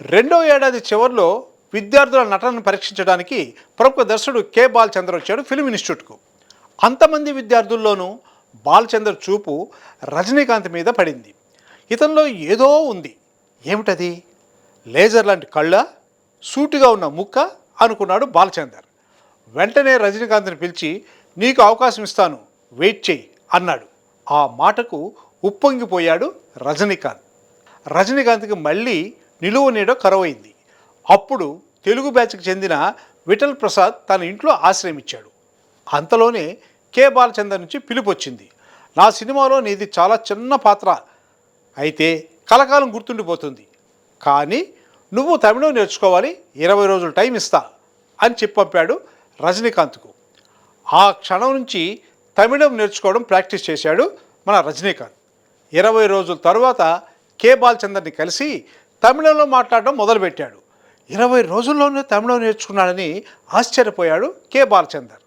రెండో ఏడాది చివరిలో విద్యార్థుల నటనను పరీక్షించడానికి ప్రముఖ దర్శకుడు కె బాలచందర్ వచ్చాడు ఫిల్మ్ ఇన్స్టిట్యూట్కు. అంతమంది విద్యార్థుల్లోనూ బాలచందర్ చూపు రజనీకాంత్ మీద పడింది. ఇతనిలో ఏదో ఉంది. ఏమిటది? లేజర్ లాంటి కళ్ళ, సూటిగా ఉన్న ముక్క అనుకున్నాడు బాలచందర్. వెంటనే రజనీకాంత్ని పిలిచి, నీకు అవకాశం ఇస్తాను, వెయిట్ చేయి అన్నాడు. ఆ మాటకు ఉప్పొంగిపోయాడు రజనీకాంత్. రజనీకాంత్కి మళ్ళీ నిలువ నీడ కరువైంది. అప్పుడు తెలుగు బ్యాచ్కి చెందిన విఠల్ ప్రసాద్ తన ఇంట్లో ఆశ్రయం ఇచ్చాడు. అంతలోనే కె బాలచందర్ నుంచి పిలుపు వచ్చింది. నా సినిమాలో నీది చాలా చిన్న పాత్ర, అయితే కలకాలం గుర్తుండిపోతుంది, కానీ నువ్వు తమిళం నేర్చుకోవాలి, 20 రోజులు టైం ఇస్తా అని చెప్పి పంపాడు రజనీకాంత్కు. ఆ క్షణం నుంచి తమిళం నేర్చుకోవడం ప్రాక్టీస్ చేశాడు మన రజనీకాంత్. 20 రోజుల తరువాత కె బాలచందర్ని కలిసి తమిళంలో మాట్లాడడం మొదలుపెట్టాడు. 20 రోజుల్లోనే తమిళం నేర్చుకున్నాడని ఆశ్చర్యపోయాడు కె బాలచందర్.